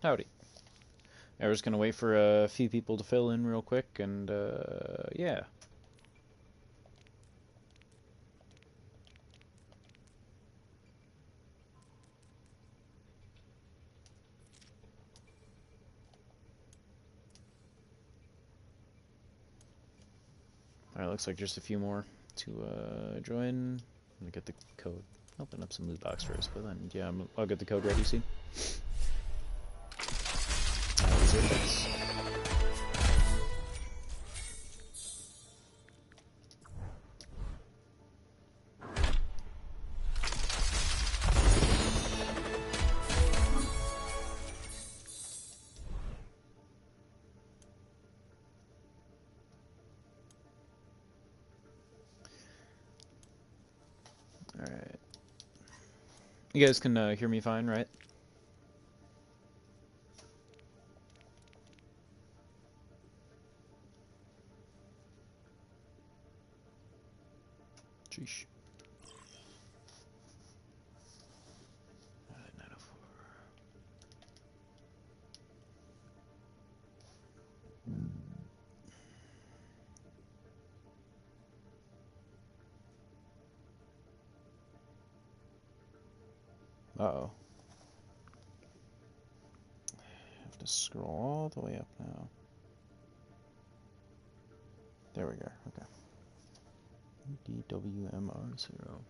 Howdy. I was gonna wait for a few people to fill in real quick, and yeah. Alright, looks like just a few more to join. Let me get the code. Open up some loot box first, but then yeah, I'll get the code ready soon. These are bits. Alright. You guys can hear me fine, right? Sheesh. 904. Uh-oh. I have to scroll all the way up now. There we go. Okay. DWMR0.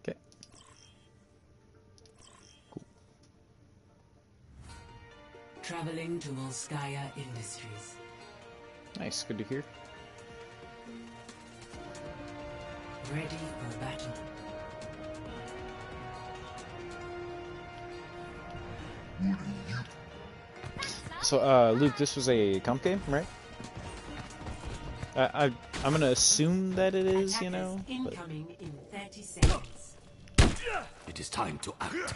Okay. Cool. Traveling to Volskaya Industries. Nice. Good to hear. Ready for battle. So, Luke, this was a comp game, right? I'm gonna assume that it is, you know. Incoming in 30 seconds. It is time to act.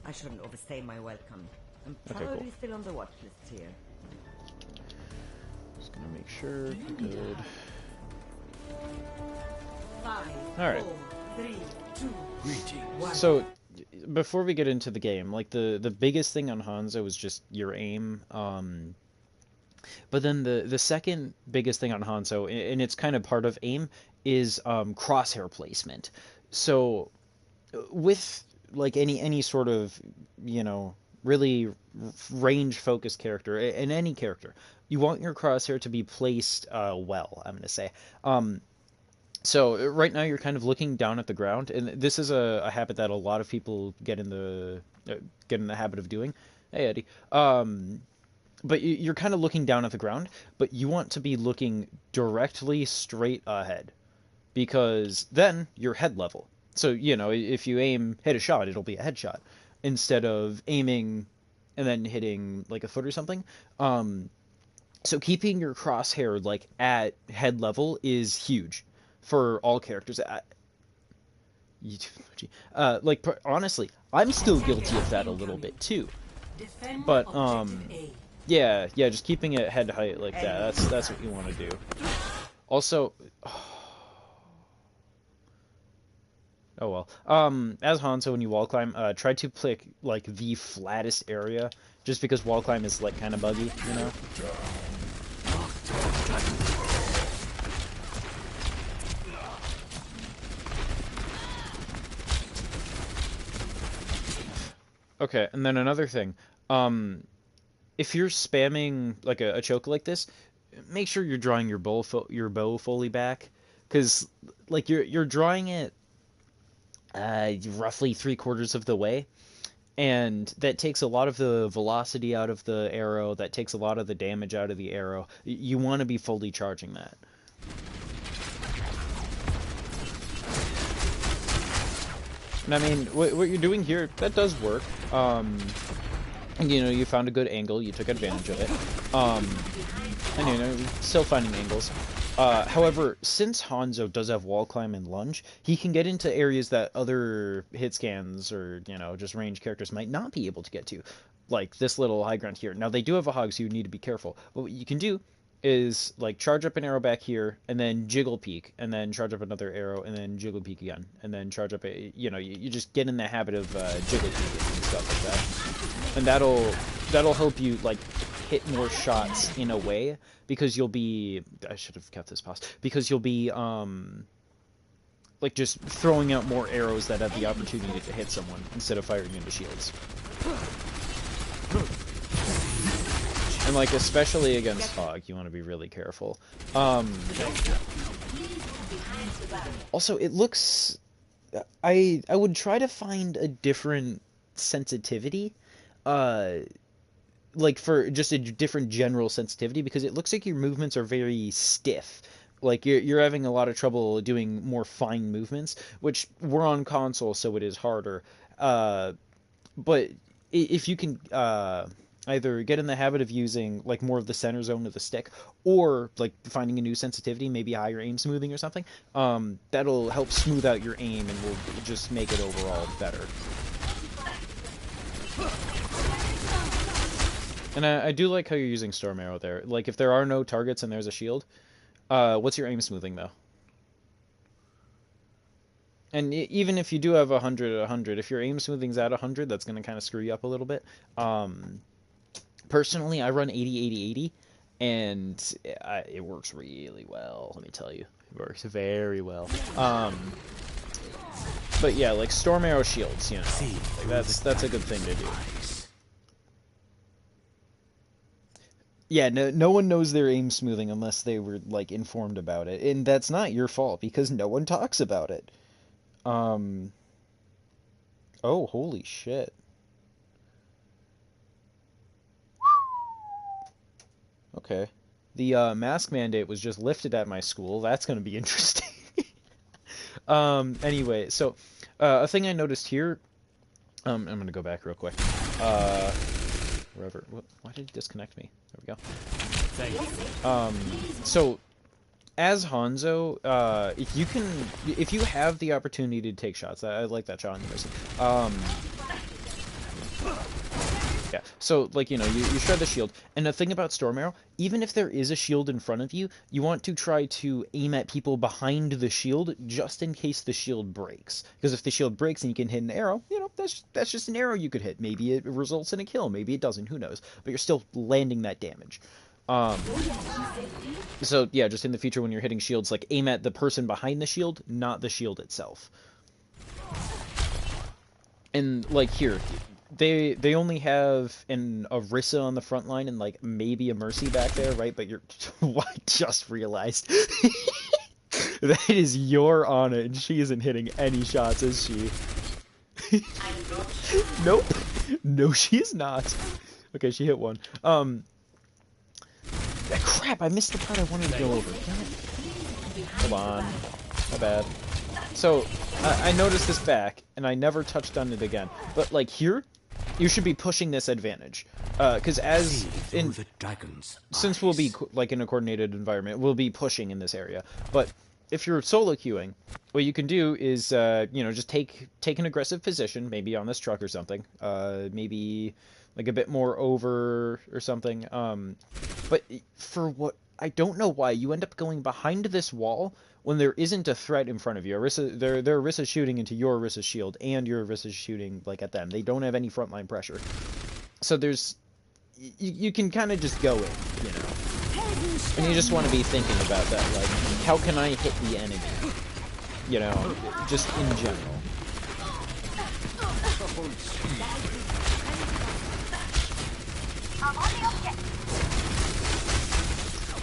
I shouldn't overstay my welcome. I'm Okay, probably cool. still on the watch list here. Just gonna make sure. Good. 5, All right. 4, 3, 2, Greetings. 1. So, before we get into the game, like the biggest thing on Hanzo is just your aim. But then the second biggest thing on Hanzo, and it's kind of part of aim, is crosshair placement. So, with like any sort of, you know, really range focused character, in any character, you want your crosshair to be placed well, I'm gonna say. So right now you're kind of looking down at the ground, and this is a habit that a lot of people get in the habit of doing. Hey Eddie. But you're kind of looking down at the ground, but you want to be looking directly straight ahead, because then you're head level. So, you know, if you hit a shot, it'll be a headshot instead of aiming and then hitting like a foot or something. So keeping your crosshair like at head level is huge for all characters. Like honestly, I'm still guilty of that a little bit too. Defend But objective A. yeah, just keeping it head height like that. That's what you want to do. Also, oh well. As Hanzo, when you wall climb, try to pick like the flattest area, just because wall climb is like kind of buggy, you know. Okay, and then another thing, if you're spamming like a choke like this, make sure you're drawing your bow fully back, because like you're drawing it roughly 3/4 of the way, and that takes a lot of the velocity out of the arrow. That takes a lot of the damage out of the arrow. You want to be fully charging that. And I mean, what you're doing here, that does work. You know, you found a good angle, you took advantage of it. And you know, still finding angles. However, since Hanzo does have wall climb and lunge, he can get into areas that other hit scans or, just range characters might not be able to get to. Like this little high ground here. Now, they do have a hog, so you need to be careful. But what you can do is, like, charge up an arrow back here, and then jiggle peek, and then charge up another arrow, and then jiggle peek again. And then charge up you just get in the habit of jiggle peeking and stuff like that. And that'll help you, like, hit more shots in a way, because you'll be, I should have kept this pause, because you'll be like just throwing out more arrows that have the opportunity to hit someone instead of firing into shields. And like especially against Hog, you want to be really careful. Also, it looks, I would try to find a different sensitivity, like for just a different general sensitivity, because it looks like your movements are very stiff. Like you're having a lot of trouble doing more fine movements, which we're on console, so it is harder. But if you can either get in the habit of using like more of the center zone of the stick, or like finding a new sensitivity, maybe higher aim smoothing or something, that'll help smooth out your aim and will just make it overall better. And I do like how you're using Storm Arrow there. Like, if there are no targets and there's a shield, what's your aim smoothing, though? And even if you do have 100 at 100, if your aim smoothing's at 100, that's going to kind of screw you up a little bit. Personally, I run 80-80-80, and it works really well, let me tell you. It works very well. But yeah, like Storm Arrow shields, like that's a good thing to do. Yeah, no one knows their aim smoothing unless they were, like, informed about it. And that's not your fault, because no one talks about it. Oh, holy shit. Okay. The, mask mandate was just lifted at my school. That's gonna be interesting. Anyway, so, a thing I noticed here... I'm gonna go back real quick. Wherever. Why did it disconnect me? There we go. Thank you. So as Hanzo, if you have the opportunity to take shots, I like that shot on you, Mercy. Yeah. So like you shred the shield, and the thing about Storm Arrow, even if there is a shield in front of you, you want to try to aim at people behind the shield just in case the shield breaks. Because if the shield breaks and you can hit an arrow, that's just an arrow you could hit. Maybe it results in a kill, maybe it doesn't. Who knows? But you're still landing that damage. So yeah, just in the future when you're hitting shields, like aim at the person behind the shield, not the shield itself. And like here. They only have a Rissa on the front line and like maybe a Mercy back there, right? But you're I just realized that is your Ana, and she isn't hitting any shots, is she? Nope. No, she is not. Okay, she hit one. Crap! I missed the part I wanted to go over. Damn it. Hold on. My bad. So I noticed this back, and I never touched on it again. But like here. You should be pushing this advantage, because since we'll be like in a coordinated environment, we'll be pushing in this area. But if you're solo queuing, what you can do is just take an aggressive position, maybe on this truck or something, maybe like a bit more over or something. But for what I don't know why you end up going behind this wall when there isn't a threat in front of you. Their Arissa's shooting into your Arissa's shield, and your Arissa's shooting like at them. They don't have any frontline pressure. So you can kind of just go in, and you just want to be thinking about that, like, how can I hit the enemy? Just in general.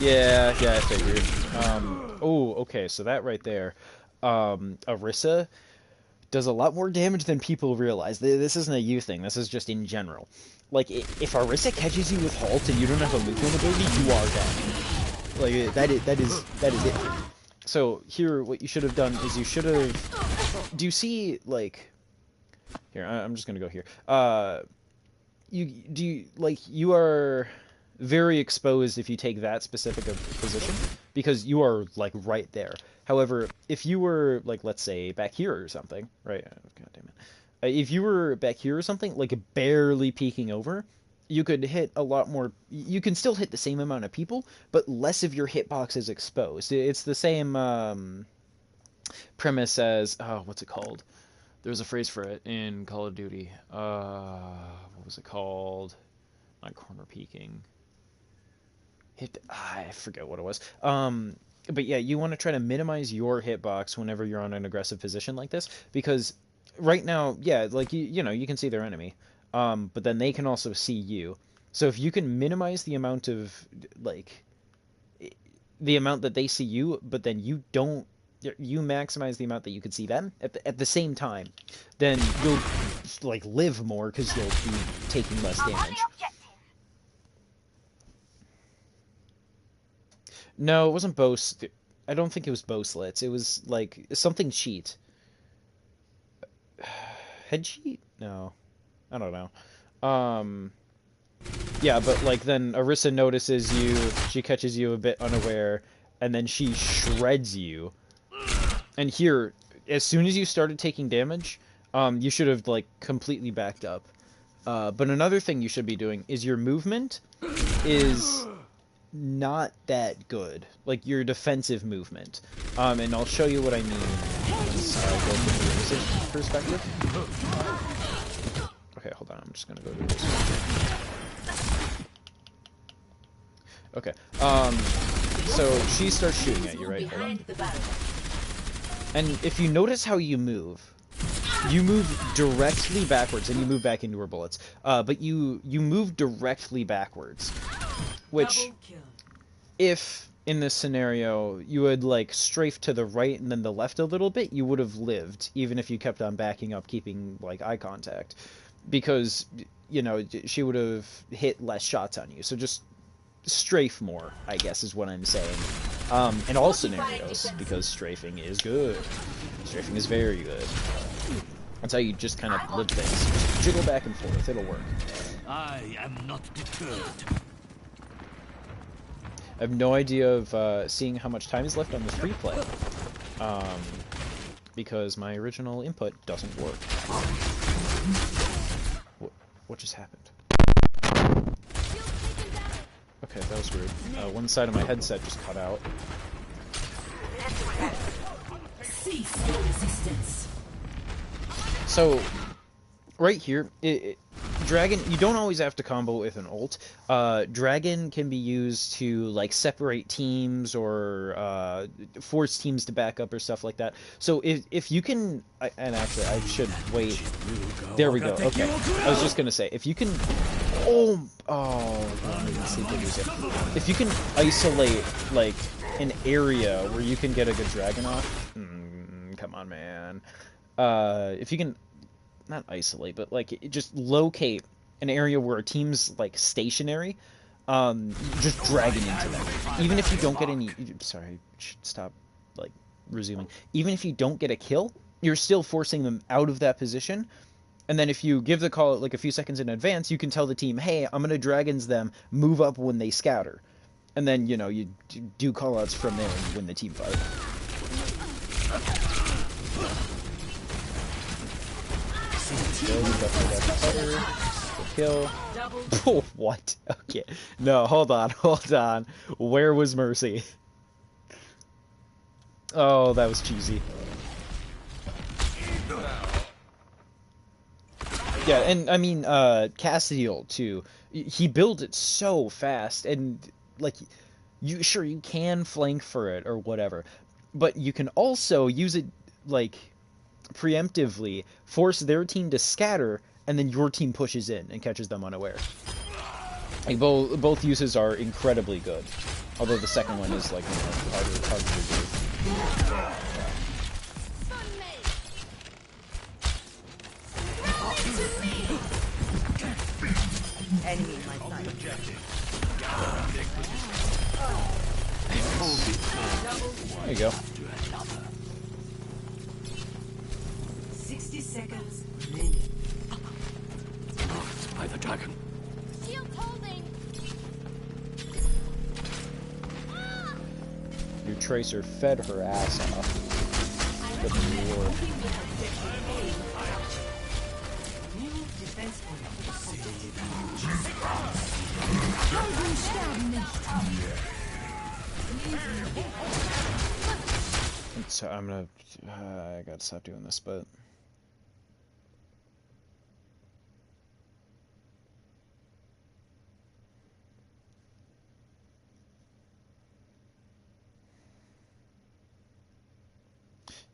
Yeah, I figured. Oh, okay, so that right there, Arissa does a lot more damage than people realize. This isn't a you thing, this is just in general. Like, if Arissa catches you with halt and you don't have a movement ability, you are dead. Like, that is it. So, here, what you should have done is you should have... Do you see, like... Here, I'm just gonna go here. You are... very exposed if you take that specific position, because you are like right there. However, if you were like, let's say back here or something, right? God damn it. If you were back here or something, like barely peeking over, you could hit a lot more. You can still hit the same amount of people, but less of your hitbox is exposed. It's the same premise as, oh, what's it called? There's a phrase for it in Call of Duty. What was it called? Not corner peeking. I forget what it was. But yeah, you want to try to minimize your hitbox whenever you're on an aggressive position like this, because right now, yeah, like you know, you can see their enemy, but then they can also see you. So if you can minimize the amount of like the amount that they see you, but then you maximize the amount that you could see them at the same time, then you'll like live more because you'll be taking less damage. No, it wasn't I don't think it was bow slits. It was like something cheat. Head cheat? No, I don't know. Yeah, but like then Arissa notices you, she catches you a bit unaware, and then she shreds you. And here, as soon as you started taking damage, you should have like completely backed up. But another thing you should be doing is your movement is not that good. Like your defensive movement. And I'll show you what I mean once I go from the Arissa perspective. Okay, hold on. I'm just gonna go to this. Okay. So she starts shooting at you, right? Hold on. And if you notice how you move directly backwards, and you move back into her bullets. But you move directly backwards, which, if in this scenario you had like strafed to the right and then the left a little bit, you would have lived, even if you kept on backing up, keeping like eye contact, because you know she would have hit less shots on you. So just strafe more, I guess, is what I'm saying. In all scenarios, because strafing is good. Strafing is very good. That's how you just kind of live things. Just jiggle back and forth, it'll work. I am not deterred. I have no idea of seeing how much time is left on this replay. Because my original input doesn't work. What just happened? Okay, that was weird. One side of my headset just cut out. Cease your resistance. So, right here, Dragon, you don't always have to combo with an ult. Dragon can be used to like separate teams or force teams to back up or stuff like that. So if you can, and actually I should wait. There we go. Okay, I was just gonna say if you can. If you can isolate like an area where you can get a good dragon off, come on, man. If you can not isolate, but like just locate an area where a team's like stationary, just dragon into them. Even if you don't get any, sorry, I should stop like resuming. Even if you don't get a kill, you're still forcing them out of that position. And then if you give the call like a few seconds in advance, you can tell the team, hey, I'm going to dragons them, move up when they scatter. And then, you know, you do callouts from there and win the team fight. Kill. Oh, what? Okay. No, hold on. Where was Mercy? Oh, that was cheesy. Yeah, and I mean, Castiel too. He built it so fast, and like, you can flank for it or whatever, but you can also use it like preemptively, force their team to scatter, and then your team pushes in and catches them unaware. Like both uses are incredibly good, although the second one is like harder to do. Enemy in my sight. There you go. 60 seconds remaining. By the dragon. Shield holding. Tracer fed her ass off. Good lord. So I'm gonna... I gotta stop doing this, but...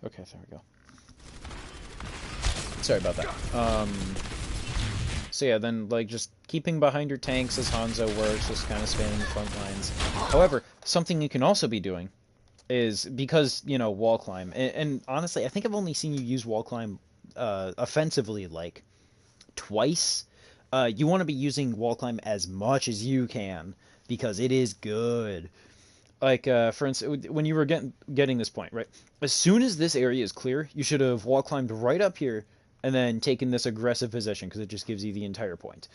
Okay, there we go. Sorry about that. So yeah, then, like, just keeping behind your tanks as Hanzo works, just kind of spanning the front lines. However, something you can also be doing is, because, you know, wall climb, and honestly, I think I've only seen you use wall climb offensively, like, twice. You want to be using wall climb as much as you can, because it is good. Like, for instance, when you were getting this point, right? As soon as this area is clear, you should have wall climbed right up here, and then taken this aggressive position, because it just gives you the entire point.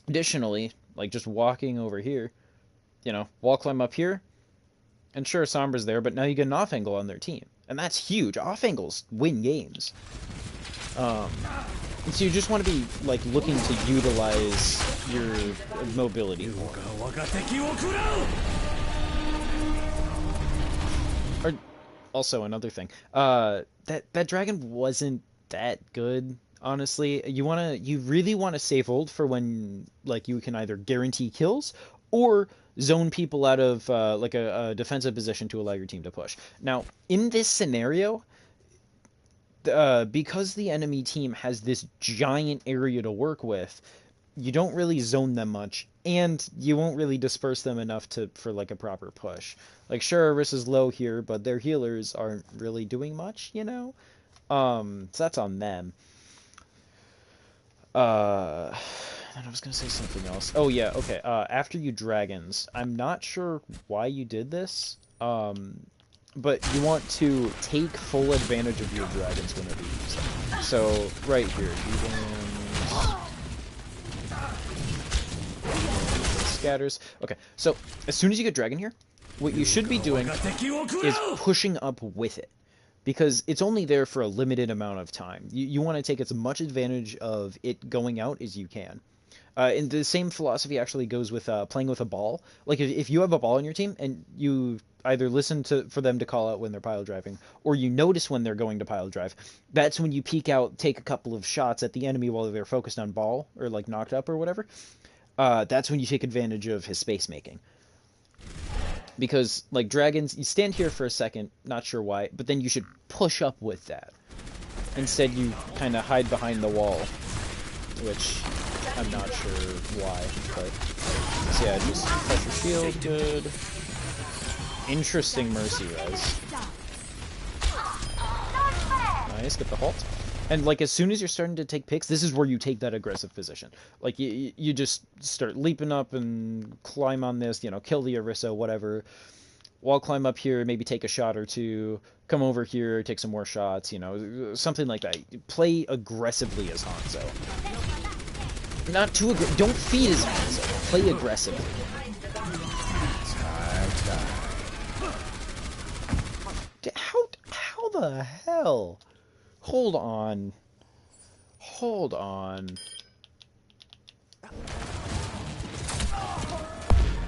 Additionally, like, just walking over here, you know, wall climb up here, and sure, Sombra's there, but now you get an off angle on their team. And that's huge. Off angles win games. And so you just want to be, like, looking to utilize your mobility. Or, also, another thing. That dragon wasn't that good, honestly. You really want to save ult for when, like, you can either guarantee kills, or zone people out of, like, a defensive position to allow your team to push. Now, in this scenario... because the enemy team has this giant area to work with, you don't really zone them much, and you won't really disperse them enough for like a proper push. Like, sure, Orissa's low here, but their healers aren't really doing much, you know? So that's on them. And I was gonna say something else. Oh yeah, okay. After you dragons, I'm not sure why you did this. But you want to take full advantage of your dragons whenever you use them. So, right here, scatters. Okay, so as soon as you get dragon here, what you should be doing is pushing up with it. Because it's only there for a limited amount of time. You want to take as much advantage of it going out as you can. And the same philosophy actually goes with playing with a ball. Like, if you have a ball on your team, and you either listen for them to call out when they're pile driving, or you notice when they're going to pile drive, that's when you peek out, take a couple of shots at the enemy while they're focused on ball, or, like, knocked up or whatever. That's when you take advantage of his space making. Because, like, dragons, you stand here for a second, not sure why, but then you should push up with that. Instead, you kind of hide behind the wall, which I'm not sure why, but... So yeah, just pressure shield, good. Interesting mercy res. Nice, get the halt. And, like, as soon as you're starting to take picks, this is where you take that aggressive position. Like, you just start leaping up and climb on this, you know, kill the Orisa, whatever. Wall climb up here, maybe take a shot or two. Come over here, take some more shots, you know, something like that. Play aggressively as Hanzo. Not too aggressive. Don't feed as Hanzo. Play aggressively. How the hell? Hold on. Hold on.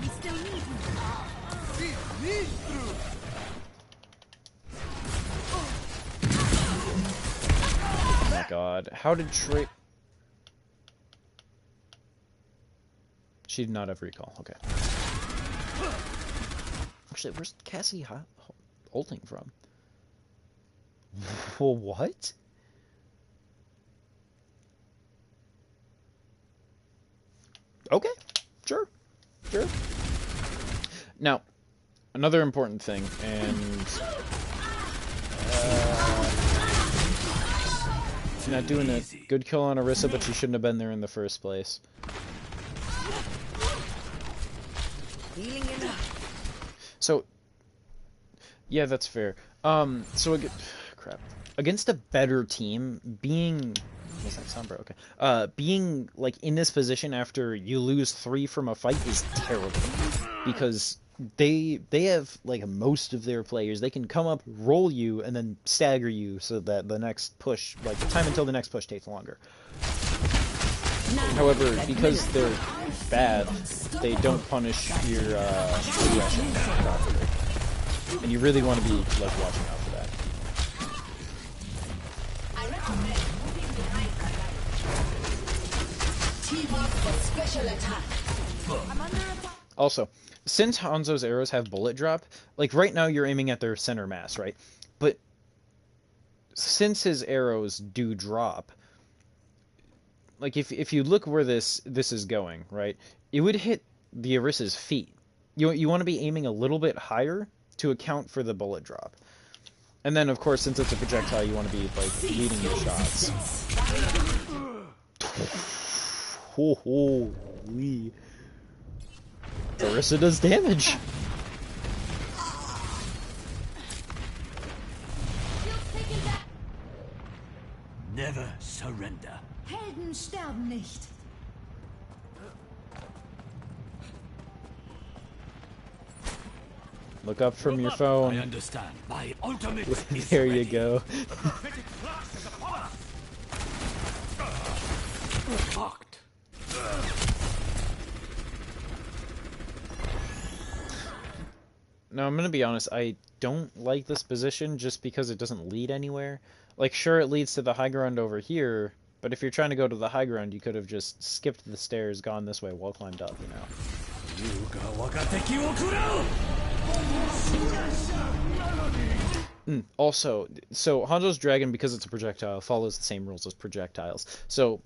We still need you. Oh my god. How did She did not have recall. Okay. Actually, where's Cassie ulting from? Well, what? Okay, sure. Now, another important thing, and not doing a good kill on Orisa, but she shouldn't have been there in the first place. So, yeah, that's fair. Crap. Against a better team, was that Sombra? Okay. Being, like, in this position after you lose 3 from a fight is terrible. Because they have like most of their players. They can come up, roll you, and then stagger you so that the next push, like the time until the next push, takes longer. However, because they're bad, they don't punish your aggression properly, and you really want to be like watching out for that. Also, since Hanzo's arrows have bullet drop, like right now you're aiming at their center mass, right? But since his arrows do drop, like if you look where this is going, right? It would hit the Orisa's feet. You want to be aiming a little bit higher to account for the bullet drop. And then of course, since it's a projectile, you want to be like leading your shots. Holy. Orisa does damage. Never surrender. Helden sterben nicht. Look up from your phone. I understand. My ultimate is There you ready. go. Locked. Now, I'm gonna be honest, I don't like this position just because it doesn't lead anywhere. Like, sure, it leads to the high ground over here, but if you're trying to go to the high ground, you could have just skipped the stairs, gone this way, wall climbed up, you know. Also, so Hanzo's dragon, because it's a projectile, follows the same rules as projectiles. So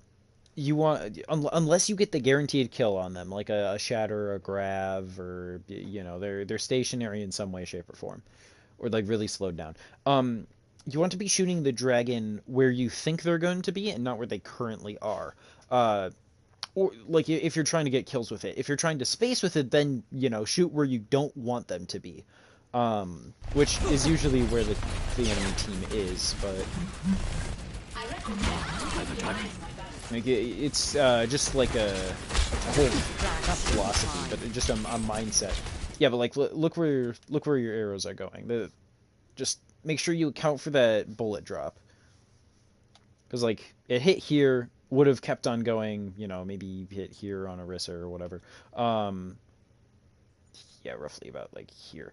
you want, unless you get the guaranteed kill on them, like a shatter, a grab, or you know they're stationary in some way, shape, or form, or like really slowed down. You want to be shooting the dragon where you think they're going to be, and not where they currently are. Or like if you're trying to get kills with it. If you're trying to space with it, then you know shoot where you don't want them to be. Which is usually where the enemy team is, but like it's just like a whole, not philosophy, but just a mindset. Yeah, but like look where your arrows are going. Just make sure you account for that bullet drop, because like it hit here, would have kept on going. You know, maybe hit here on Orisa or whatever. Yeah, roughly about like here.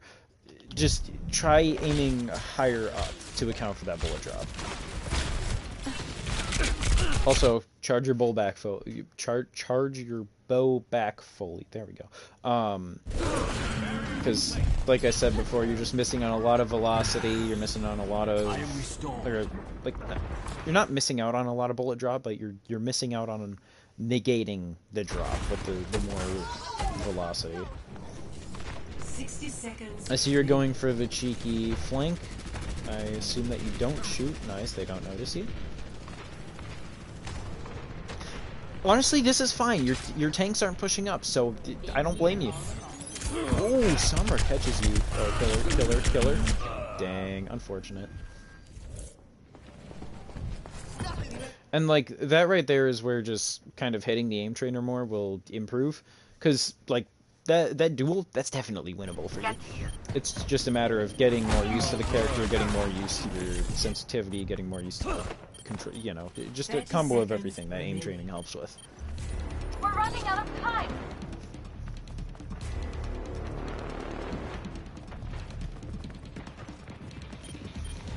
Just try aiming higher up to account for that bullet drop. Also, charge your bow back fully. Charge your bow back fully. There we go. Because, like I said before, you're just missing on a lot of velocity. You're missing on a lot of, like, you're not missing out on a lot of bullet drop, but you're missing out on negating the drop with the more velocity. 60 seconds. I see you're going for the cheeky flank. I assume that you don't shoot. Nice, they don't notice you. Honestly, this is fine. Your tanks aren't pushing up, so I don't blame you. Oh, Summer catches you. Oh, killer. Dang, unfortunate. And like that right there is where just kind of hitting the aim trainer more will improve, because like that duel, that's definitely winnable for you. It's just a matter of getting more used to the character, getting more used to your sensitivity, getting more used to the control, you know, just a combo of everything that aim training helps with. We're running out of time.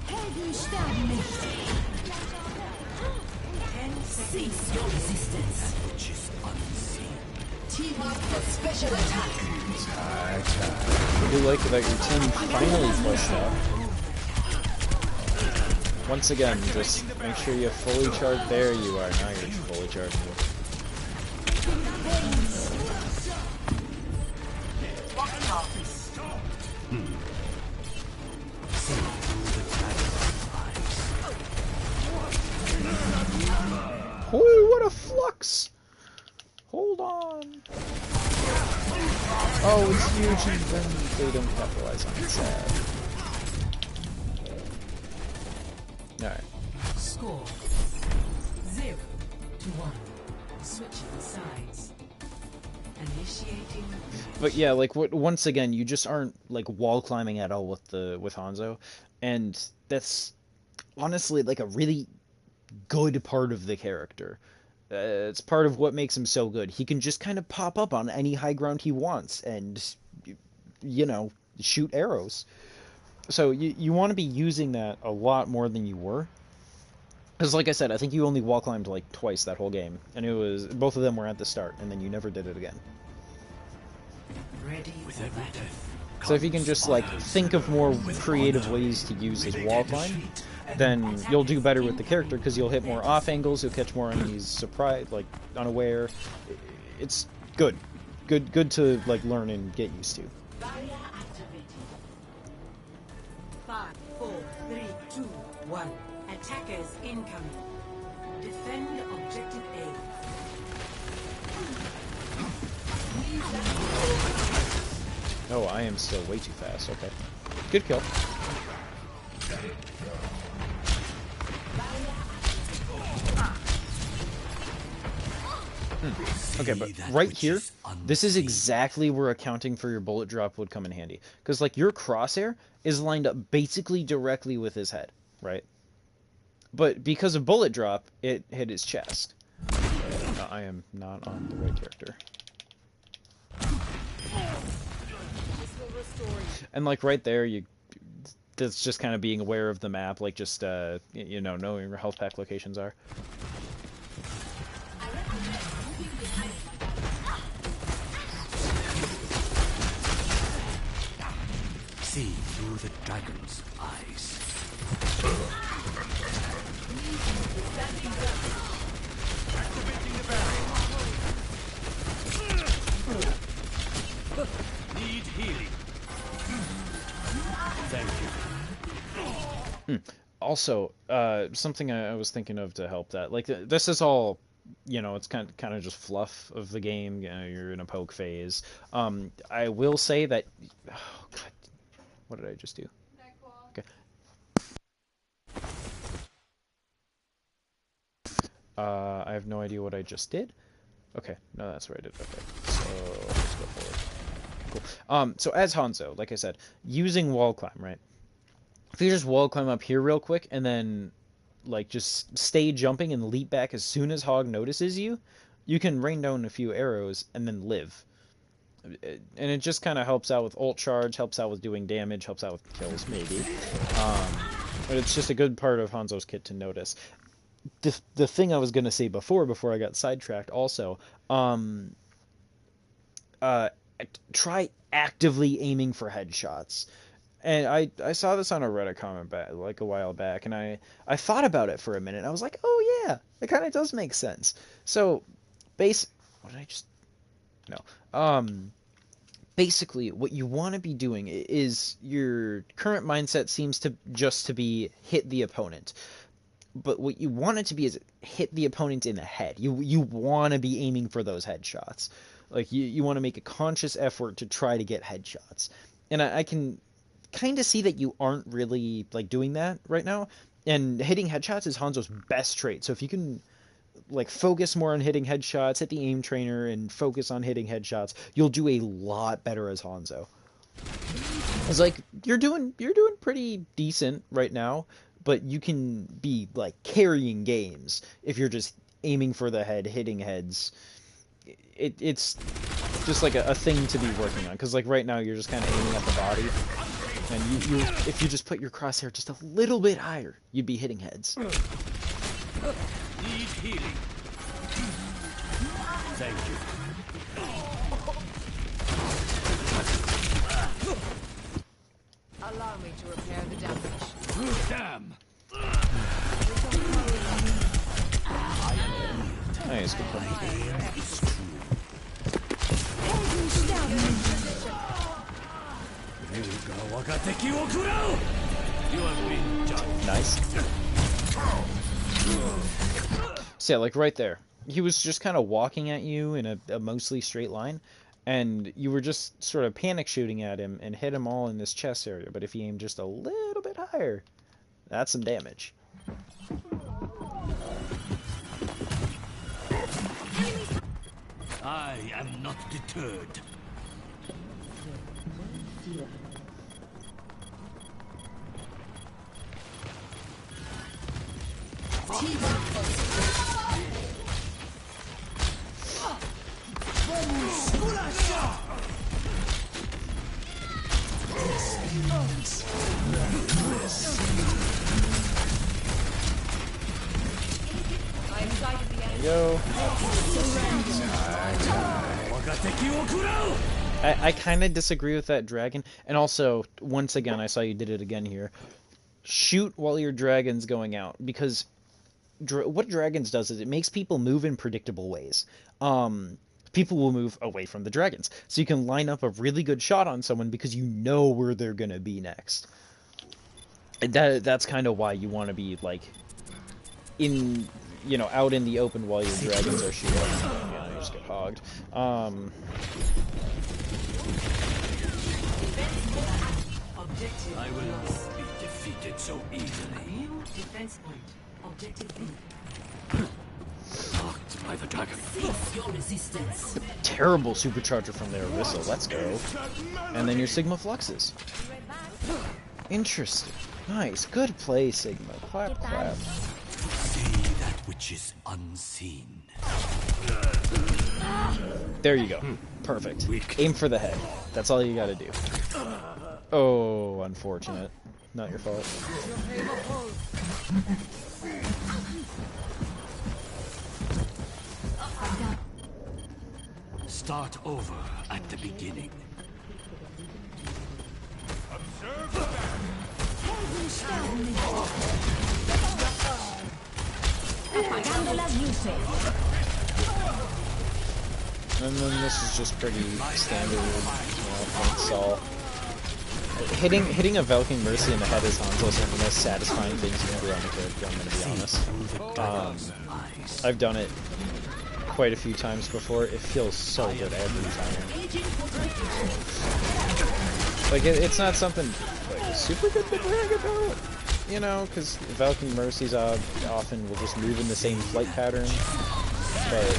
Helden sterben nicht. Cease your resistance. Team up for special attack. I do like that your team finally pushed up. Once again, just make sure you fully charge. There you are. Now you're fully charged. Oh, what a flux! Hold on. Oh, it's huge, and then they don't capitalize on it. Sad. Alright. Score 0-1. Switching sides. But yeah, like once again, you just aren't like wall climbing at all with Hanzo, and that's honestly like a really good part of the character. It's part of what makes him so good. He can just kind of pop up on any high ground he wants and, you know, shoot arrows. So you want to be using that a lot more than you were. Because, like I said, I think you only wall climbed like twice that whole game, and it was both of them were at the start, and then you never did it again. With every death So if you can just like think of more creative ways to use his wall climb, then you'll do better with the character because you'll hit more off angles, you'll catch more enemies surprised, like unaware. It's good, good to like learn and get used to. 5, 4, 3, 2, 1. Attackers incoming. Defend objective A. Oh, I am still way too fast. Okay, good kill. Okay, but right here, this is exactly where accounting for your bullet drop would come in handy. Because, like, your crosshair is lined up basically directly with his head, right? But because of bullet drop, it hit his chest. I am not on the right character. And, like, right there, that's just kind of being aware of the map, like, just, you know, knowing where health pack locations are. see through the dragon's eyes. Activating the barrier. Need healing. Thank you. Also, something I was thinking of to help that, like, this is all, you know, it's kind of just fluff of the game. You know, you're in a poke phase. I will say that, oh god, what did I just do? Okay. I have no idea what I just did. Okay, no, that's what I did. Okay, so let's go forward. Cool. So as Hanzo, like I said, using wall climb, right? If you just wall climb up here real quick and then like just stay jumping and leap back as soon as Hog notices you, you can rain down a few arrows and then live. And it just kind of helps out with ult charge, helps out with doing damage, helps out with kills maybe. But it's just a good part of Hanzo's kit to notice. The thing I was gonna say before I got sidetracked also, try actively aiming for headshots. And I saw this on a Reddit comment back, like a while back, and I thought about it for a minute. I was like, oh yeah, it kind of does make sense. So, what did I just? No. Basically, what you want to be doing is your current mindset seems to just to be hit the opponent. But what you want it to be is hit the opponent in the head. You want to be aiming for those headshots. Like, you want to make a conscious effort to try to get headshots. And I can kind of see that you aren't really, like, doing that right now. And hitting headshots is Hanzo's best trait. So if you can, like, focus more on hitting headshots, hit the aim trainer, and focus on hitting headshots, you'll do a lot better as Hanzo. It's like, you're doing pretty decent right now, but you can be, like, carrying games if you're just aiming for the head, hitting heads. It's just, like, a thing to be working on. Because, like, right now you're just kind of aiming at the body. And you if you just put your crosshair just a little bit higher, you'd be hitting heads. Need healing. Thank you. Allow me to repair the damage. Damn. Nice, good play. You have been judged. Nice. So yeah, like right there, he was just kind of walking at you in a mostly straight line, and you were just sort of panic shooting at him and hit him all in this chest area. But if he aimed just a little bit higher, that's some damage. I am not deterred. Yo. I kind of disagree with that dragon. And also, once again, I saw you did it again here. Shoot while your dragon's going out. Because what dragons does is it makes people move in predictable ways. People will move away from the dragons. So you can line up a really good shot on someone because you know where they're going to be next. That's kind of why you want to be, like, in... you know, out in the open while your dragons are shooting. Yeah, you just get hogged. I will not be defeated so easily. New defense point. Objective B. Marked by the dragon. Cease your resistance. Terrible supercharger from their whistle. Let's go. And then your Sigma fluxes. Interesting. Nice. Good play, Sigma. Clap, clap. See that which is unseen. There you go. Perfect. Aim for the head. That's all you gotta do. Oh, unfortunate. Not your fault. Start over at the beginning. And then this is just pretty standard, Saul. Hitting a Velking Mercy in the head is honestly one of the most satisfying things you can do on a character, I'm gonna be honest. I've done it quite a few times before. It feels so good every time. Like, it's not something like super good to brag about, you know, because Velking Mercies often will just move in the same flight pattern, but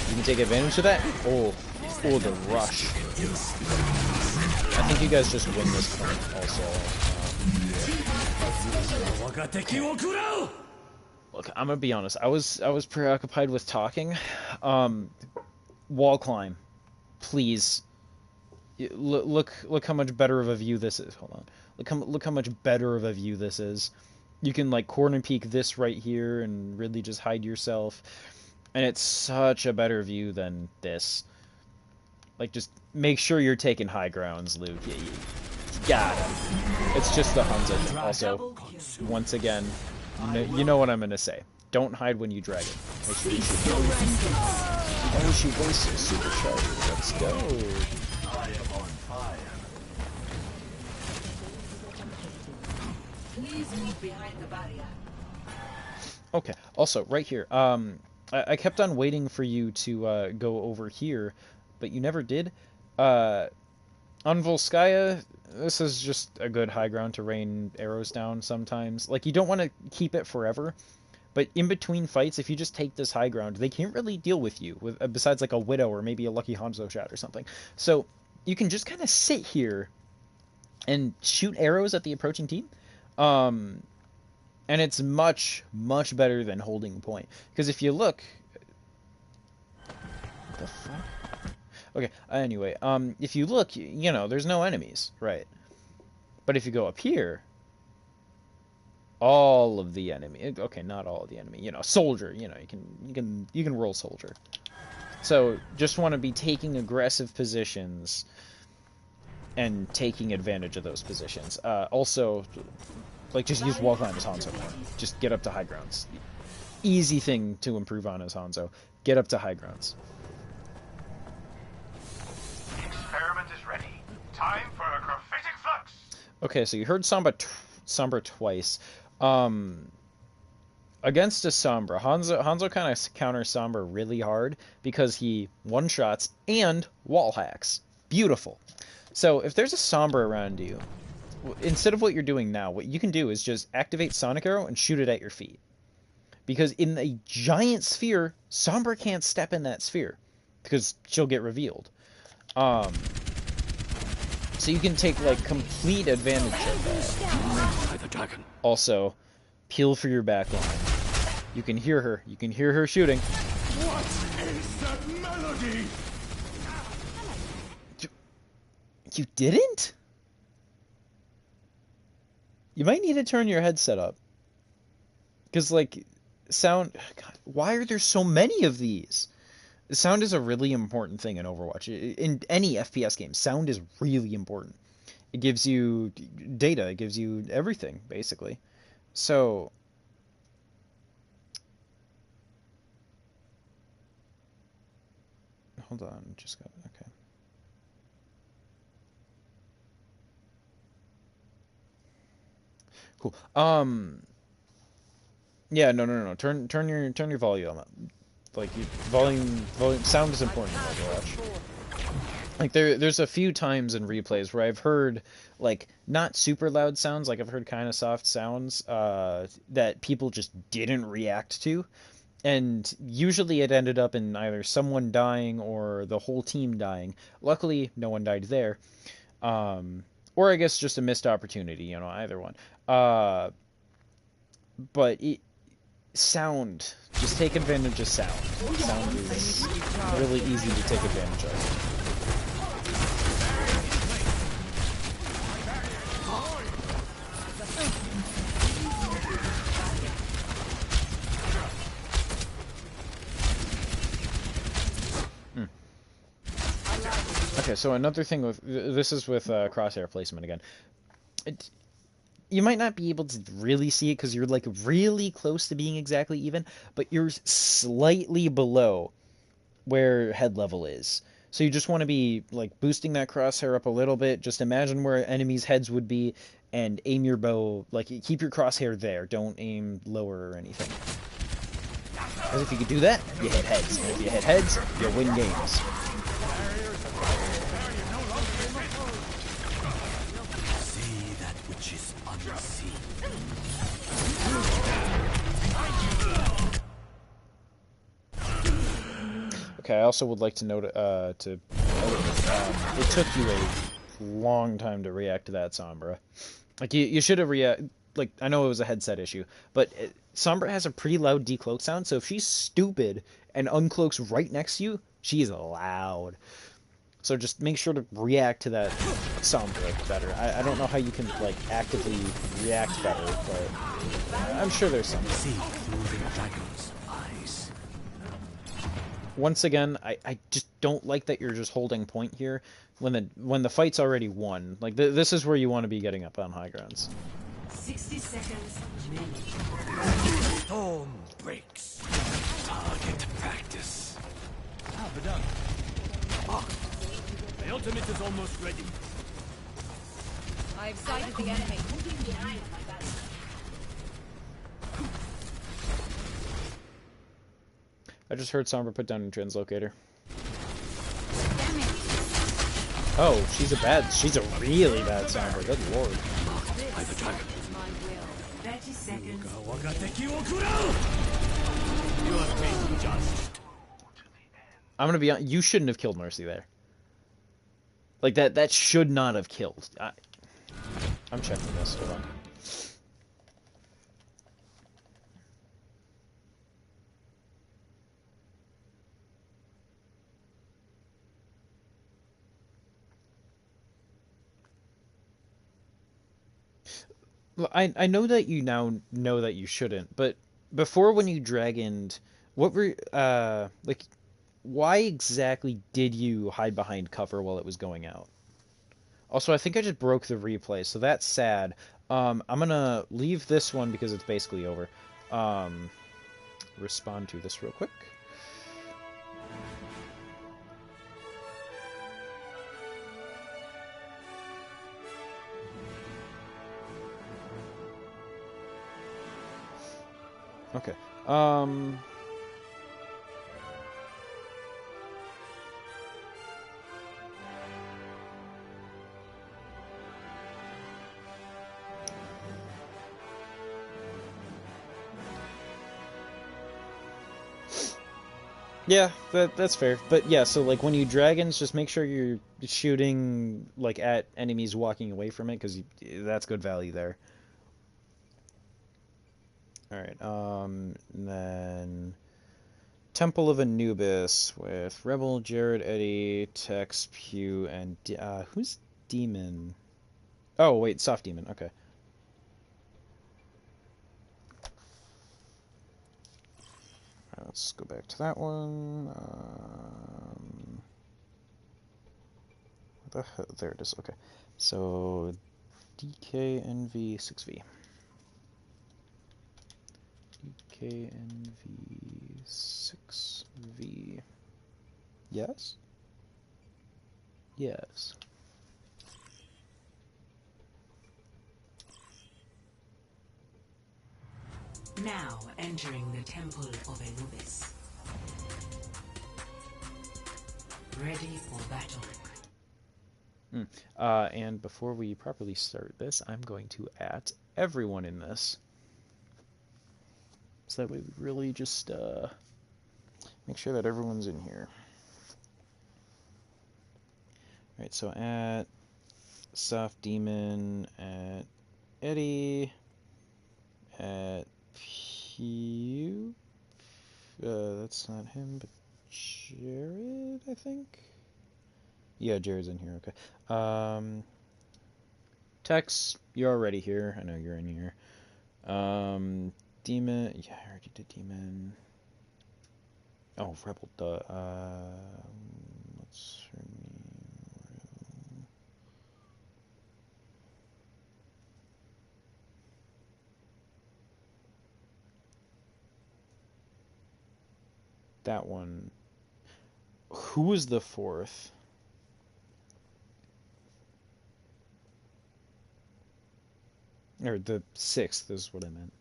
you can take advantage of that. Oh, the rush. I think you guys just win this point also. Look, I'm gonna be honest. I was preoccupied with talking. Wall climb, please. Look how much better of a view this is. Hold on. Look how much better of a view this is. You can like corner peek this right here and really just hide yourself. And it's such a better view than this. Like, just make sure you're taking high grounds, Luke. You got it. It's just the Hanzo. Also, once again, you know what I'm gonna say. Don't hide when you drag it. Make sure you shoot. Oh, she wasted supercharger. Let's go. I am on fire. Please move behind the barrier. Okay. Also, right here. I kept on waiting for you to go over here, but you never did. On Volskaya, this is just a good high ground to rain arrows down sometimes. Like, you don't want to keep it forever, but in between fights, if you just take this high ground, they can't really deal with you, besides like a Widow or maybe a Lucky Hanzo shot or something. So you can just kind of sit here and shoot arrows at the approaching team. And it's much, much better than holding point. Because if you look... What the fuck? Okay, anyway, if you look, you know, there's no enemies, right? But if you go up here, all of the enemy... Okay, not all of the enemy. You know, soldier, you know, you can roll soldier. So, just want to be taking aggressive positions and taking advantage of those positions. Also... Like, just use wall climb as Hanzo more. Just get up to high grounds. Easy thing to improve on as Hanzo. Get up to high grounds. The experiment is ready. Time for a graphitic flux. Okay, so you heard Sombra twice. Against a Sombra, Hanzo kind of counters Sombra really hard because he one-shots and wall hacks. Beautiful. So, if there's a Sombra around you, instead of what you're doing now, what you can do is just activate Sonic Arrow and shoot it at your feet. Because in a giant sphere, Sombra can't step in that sphere. because she'll get revealed. Um, so you can take like complete advantage of that. By the dragon. Also, peel for your back line. You can hear her. You can hear her shooting. What is that melody? You didn't? You might need to turn your headset up. Because, like, sound... God, why are there so many of these? Sound is a really important thing in Overwatch. In any FPS game, sound is really important. It gives you data. It gives you everything, basically. So... Hold on. Just got... Okay. Cool. Yeah, no. Turn your volume up. Like volume sound is important in Overwatch. Like there's a few times in replays where I've heard like not super loud sounds, like I've heard kind of soft sounds that people just didn't react to, and usually it ended up in either someone dying or the whole team dying. Luckily, no one died there. Or I guess just a missed opportunity, either one. But sound, just take advantage of sound. Sound is really easy to take advantage of. Okay, so another thing with this is with crosshair placement again. You might not be able to really see it because you're like really close to being exactly even, but you're slightly below where head level is. So you just want to be like boosting that crosshair up a little bit. Just imagine where enemies' heads would be and aim your bow, like keep your crosshair there. Don't aim lower or anything. Because if you could do that, you hit heads. And if you hit heads, you'll win games. See that which is unseen. Okay, I also would like to note it took you a long time to react to that Sombra. Like you should have react. Like I know it was a headset issue, but Sombra has a pretty loud decloak sound. So if she's stupid and uncloaks right next to you, she's loud. So just make sure to react to that Sombra better. I don't know how you can like actively react better, but I'm sure there's something. See through the dragon's eyes. Once again, I just don't like that you're just holding point here when the fight's already won. Like this is where you want to be getting up on high grounds. 60 seconds remaining. Storm breaks. Target practice. The ultimate is almost ready. I've sighted the enemy. I just heard Sombra put down a translocator. Oh, she's a really bad Sombra. Good lord. By the dragon. 30 seconds. You have been judged. I'm gonna be honest, you shouldn't have killed Mercy there. Like that should not have killed. I'm checking this. Hold on. Well, I know that you now know that you shouldn't, but before when you dragoned, what were like why exactly did you hide behind cover while it was going out? Also, I think I just broke the replay, so that's sad. I'm gonna leave this one because it's basically over. Respond to this real quick. Okay. Yeah, that's fair. But yeah, so like when you dragons, just make sure you're shooting like at enemies walking away from it, because that's good value there. All right. Then Temple of Anubis with Rebel, Jared, Eddie, Tex, Pew, and who's Demon? Oh wait, Soft Demon. Okay. All right, let's go back to that one. What the hell? There it is. Okay. So DKNV 6V. DKNV 6V. Yes? Yes. Now entering the Temple of Anubis. Ready for battle. And before we properly start this, I'm going to at everyone in this. So that way we really just make sure that everyone's in here. Alright, so at Soft Demon, at Eddie, at Pew. That's not him, but Jared, I think? Yeah, Jared's in here, okay. Tex, you're already here. I know you're in here. Demon, yeah, I already did Demon. Oh, Rebel, duh. What's her name? That one. Who was the fourth? Or the sixth is what I meant.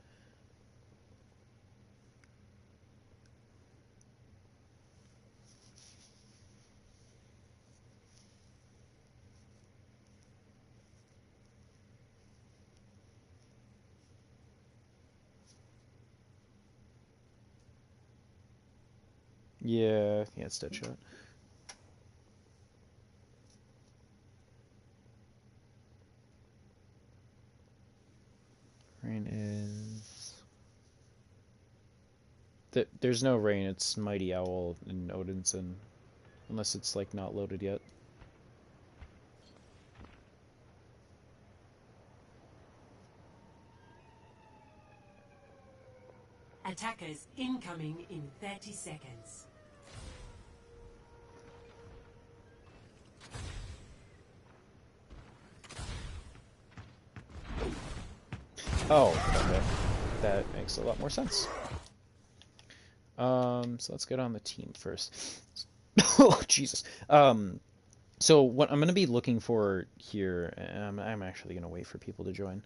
Yeah, it's Deadshot. Rain is. There's no rain. It's Mighty Owl and Odinson, unless it's like not loaded yet. Attackers incoming in 30 seconds. Oh, okay. That makes a lot more sense. So let's get on the team first. Oh, Jesus. So what I'm going to be looking for here, I'm actually going to wait for people to join.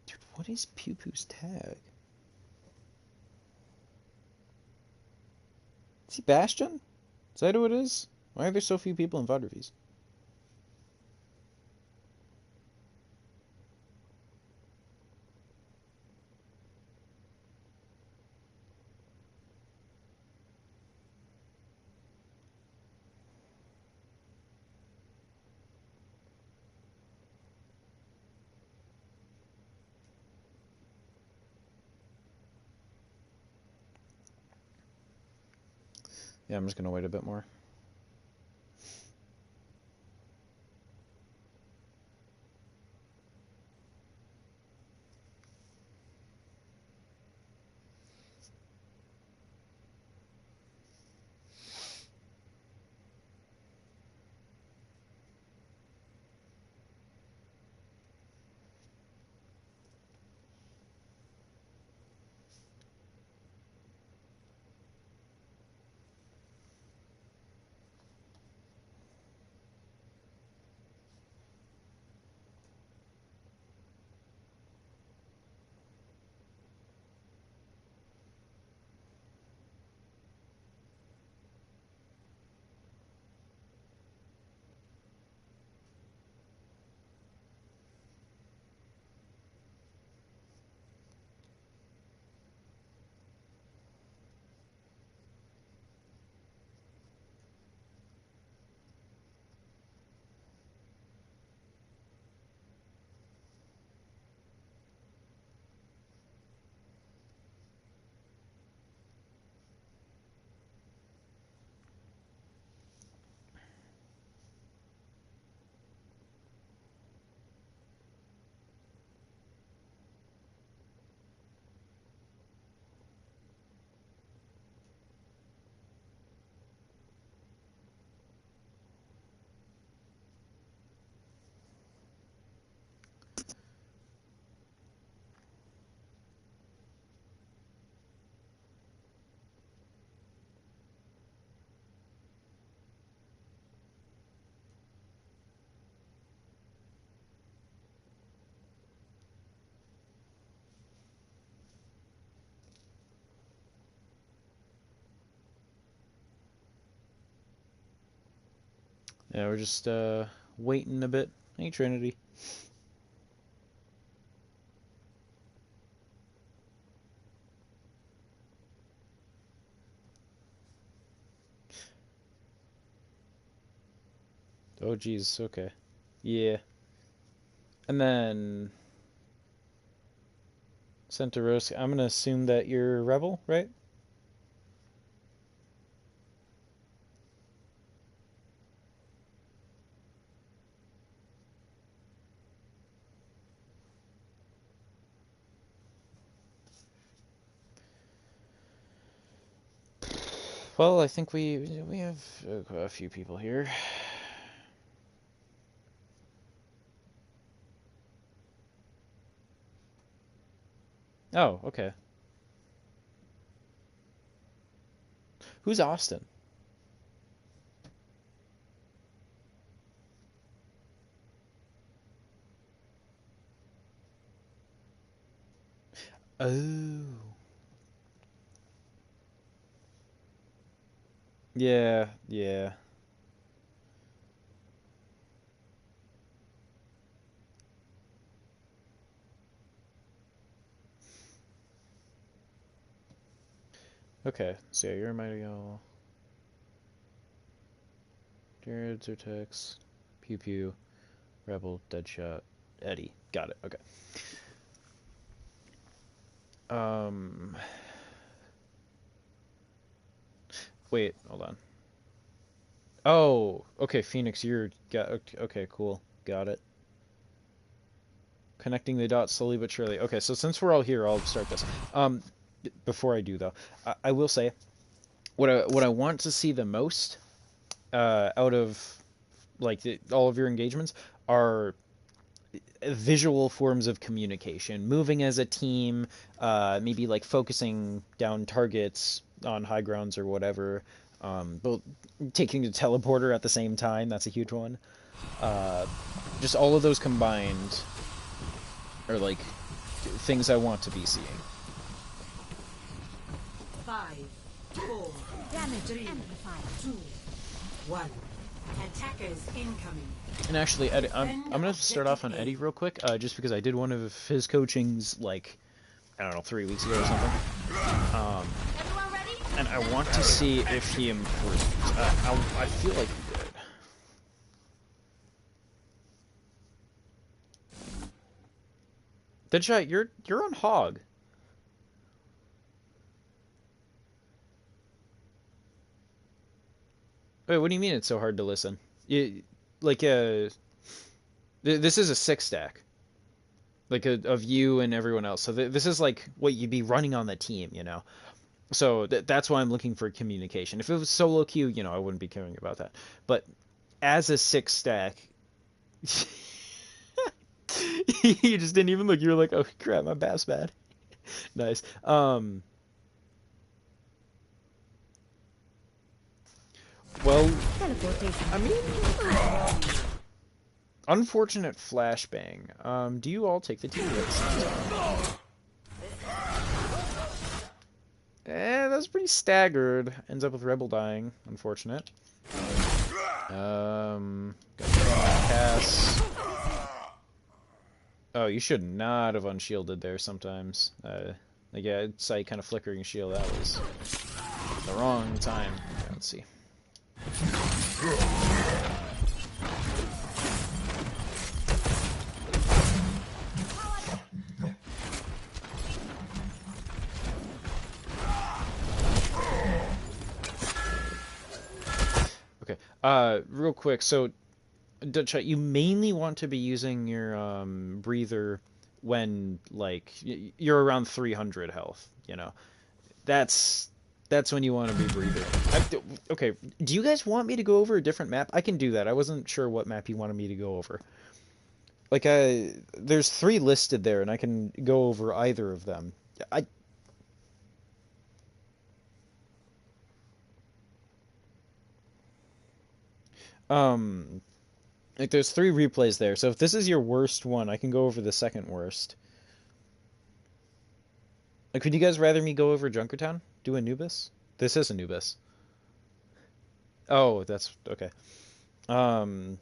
Dude, what is Pew Pew's tag? Is he Bastion? Is that who it is? Why are there so few people in Vadrvis? Yeah, I'm just going to wait a bit more. Yeah, we're just waiting a bit. Hey, Trinity. Oh, geez. Okay. Yeah. And then Centaurus. I'm gonna assume that you're Rebel, right? Well, I think we have a few people here. Oh, okay. Who's Austin? Oh. Yeah, yeah. Okay, so yeah, you're Mighty Owl. Jared, Zertex, Pew Pew, Rebel, Deadshot, Eddie. Got it, okay. Um, Wait, hold on. Oh, okay, Phoenix, you're got okay, cool. Got it. Connecting the dots slowly but surely. Okay, so since we're all here, I'll start this. Before I do though, I will say what I want to see the most out of like all of your engagements are visual forms of communication, moving as a team, maybe like focusing down targets on high grounds or whatever. But taking the teleporter at the same time, that's a huge one. Uh, just all of those combined are like things I want to be seeing. 5, 4, Damage 3, amplified. 2, 1. Attackers incoming. And actually, Eddie, I'm gonna start off on Eddie real quick, just because I did one of his coachings like I don't know 3 weeks ago or something. Everyone ready? And I want to see if he improved. I feel like he did. Deadshot, you're on Hog. Wait, what do you mean it's so hard to listen? Like this is a 6 stack, like of you and everyone else. So this is like what you'd be running on the team, you know. So that's why I'm looking for communication. If it was solo queue, you know, I wouldn't be caring about that. But as a 6 stack, you just didn't even look. You were like, "Oh crap, my bass bad." Nice. Well, Teleportation. I mean, unfortunate flashbang. Do you all take the team hits? That's pretty staggered. Ends up with Rebel dying. Unfortunate. Got pass. Oh, you should not have unshielded there sometimes. Like, yeah, it's like kind of flickering shield. That was the wrong time. Yeah, let's see. Okay. Real quick. So, Deadshot, you mainly want to be using your breather when like you're around 300 health. You know, that's when you want to be breathing. Okay, do you guys want me to go over a different map? I can do that. I wasn't sure what map you wanted me to go over. Like, there's 3 listed there, and I can go over either of them. I um like there's 3 replays there. So if this is your worst one, I can go over the second worst. Like, would you guys rather me go over Junkertown? Do Anubis? This is Anubis. Oh, that's okay. Um,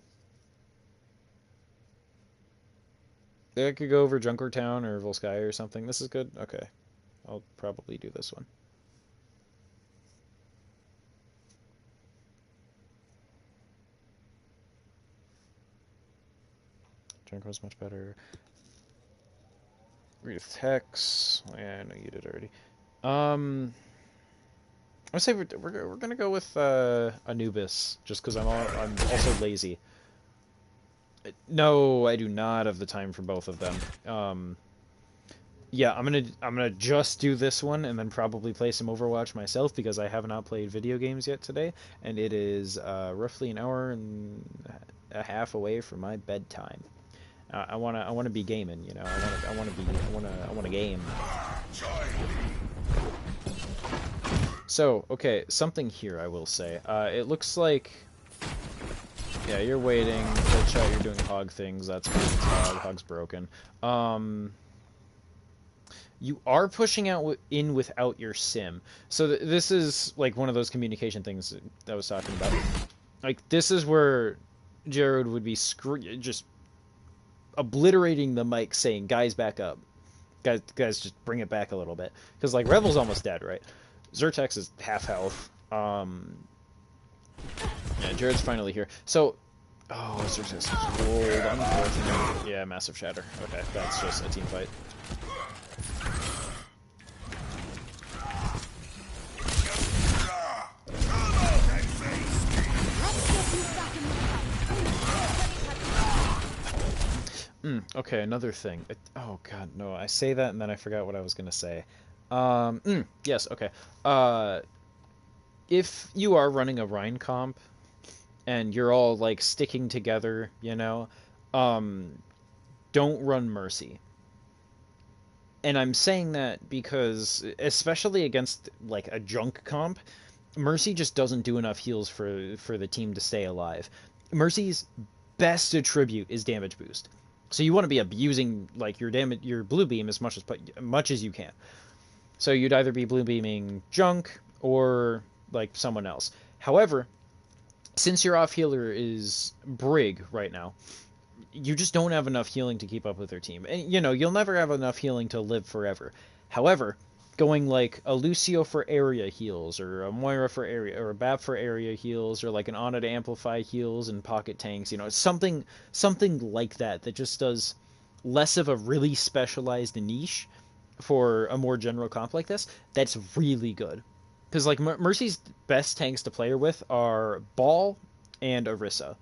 I could go over Junkertown or Volskaya or something. This is good? Okay. I'll probably do this one. Junker's much better. Read of Hex. Yeah, I know you did already. I'd say we're gonna go with Anubis, just because I'm also lazy. No, I do not have the time for both of them. Yeah, I'm gonna just do this one and then probably play some Overwatch myself because I have not played video games yet today, and it is roughly an hour and a half away from my bedtime. I wanna be gaming, you know. I wanna game. So, okay, something here I will say. It looks like, yeah, you're waiting. Deadshot, you're doing hog things. That's fine. It's hog. Hog's broken. You are pushing out in without your sim. So this is like one of those communication things that I was talking about. Like this is where Jared would be just obliterating the mic, saying, "Guys, back up. Guys, just bring it back a little bit." Because like Revel's almost dead, right? Zertex is half health. Yeah, Jared's finally here. So, oh, Zertex is gold. Unfortunately. Yeah, massive shatter. Okay, that's just a team fight. Okay, another thing. Oh god, no. I say that and then I forgot what I was gonna say. Yes, okay. If you are running a Rhine comp and you're all like sticking together, you know, don't run Mercy. And I'm saying that because, especially against like a junk comp, Mercy just doesn't do enough heals for the team to stay alive. Mercy's best attribute is damage boost. So you want to be abusing like your blue beam as much as you can. So you'd either be blue beaming junk or like someone else. However, since your off healer is Brig right now, you just don't have enough healing to keep up with their team. And you know, you'll never have enough healing to live forever. However, going like a Lucio for area heals, or a Moira for area, or a Bap for area heals, or like an Ana to amplify heals and pocket tanks, you know, something like that just does less of a really specialized niche for a more general comp like this. That's really good. Because like Mercy's best tanks to play her with are Ball and Orisa.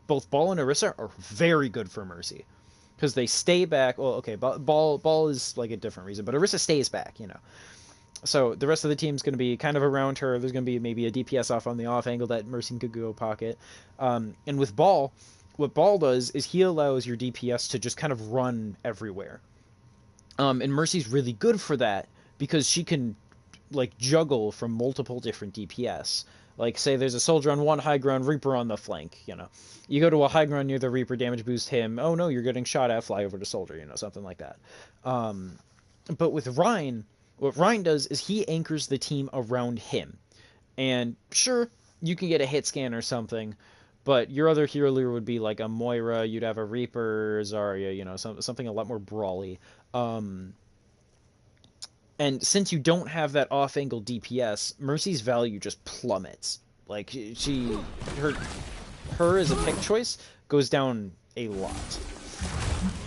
Both Ball and Orisa are very good for Mercy because they stay back. Well, okay, Ball is like a different reason, but Orisa stays back, you know. So the rest of the team's going to be kind of around her. There's going to be maybe a DPS off on the off angle that Mercy could go pocket. And with Ball, what Ball does is he allows your DPS to just kind of run everywhere. And Mercy's really good for that because she can like juggle from multiple different DPS. Like, say there's a soldier on one high ground, Reaper on the flank, you know. You go to a high ground near the Reaper, damage boost him. Oh no, you're getting shot at, fly over to soldier, you know, something like that. But with Rhine, what Rhine does is he anchors the team around him. And sure, you can get a hit scan or something, but your other healer would be like a Moira, you'd have a Reaper, Zarya, you know, something a lot more brawly. And since you don't have that off-angle DPS, Mercy's value just plummets. Like, her as a pick choice goes down a lot.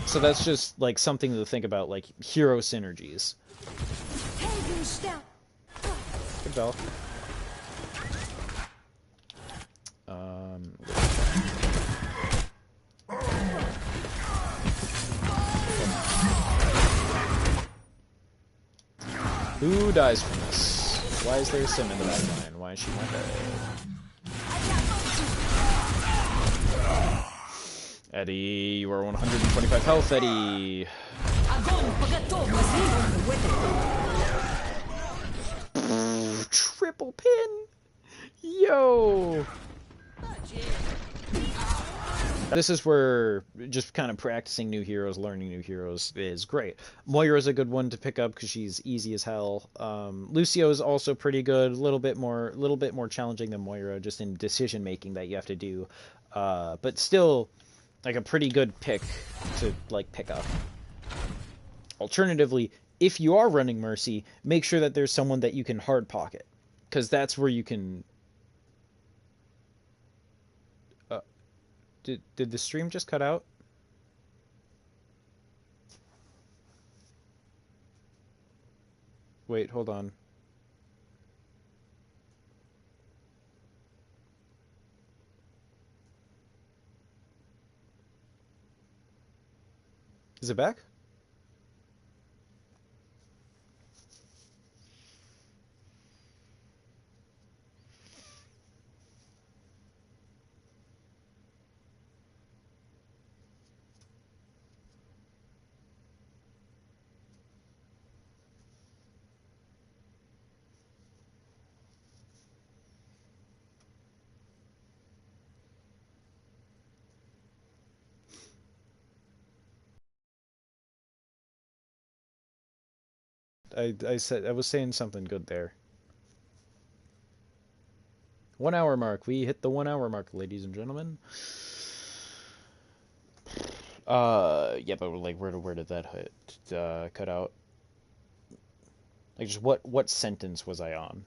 So that's just, like, something to think about, like, hero synergies. Good bell. Who dies from this? Why is there a sim in the back line? Why is she not dead? Eddie, you are 125 health, Eddie. Triple pin! Yo! This is where just kind of practicing new heroes, learning new heroes is great. Moira's a good one to pick up because she's easy as hell. Lucio is also pretty good, a little bit more challenging than Moira, just in decision making that you have to do, but still like a pretty good pick to like pick up. Alternatively, if you are running Mercy, make sure that there's someone that you can hard pocket, because that's where you can. Did the stream just cut out? Wait, hold on. Is it back? I was saying something good there. 1 hour mark. We hit the 1 hour mark, ladies and gentlemen. Yeah, but like, where did that hit? Cut out? Like, just what sentence was I on?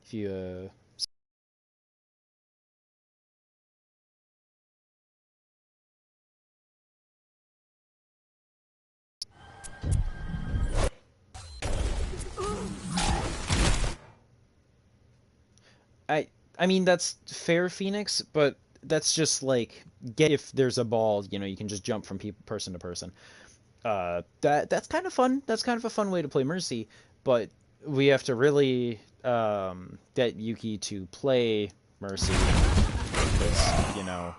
If you I mean that's fair, Phoenix, but that's just like get if there's a ball, you can just jump from person to person. That's kind of fun. That's kind of a fun way to play Mercy, but we have to really get Yuki to play Mercy, because,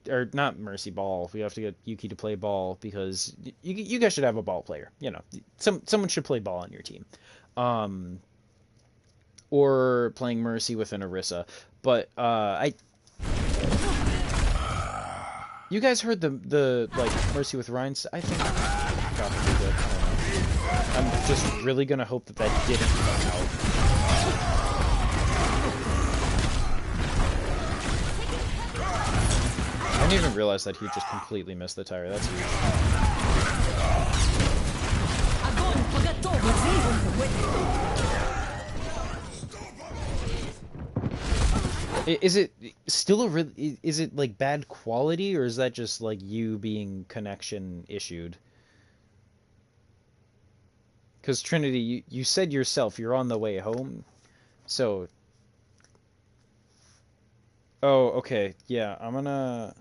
or not Mercy Ball. We have to get Yuki to play Ball because you guys should have a ball player. Someone should play Ball on your team. Or playing Mercy with an Orisa. But you guys heard the like Mercy with Ryan's? I think probably good. I don't know. I'm just really gonna hope that didn't come out. I didn't even realize that he just completely missed the tire. That's huge. Is it still is it like bad quality, or is that just like you being connection issued? Because Trinity, you said yourself you're on the way home, so. Oh, okay, yeah, I'm gonna.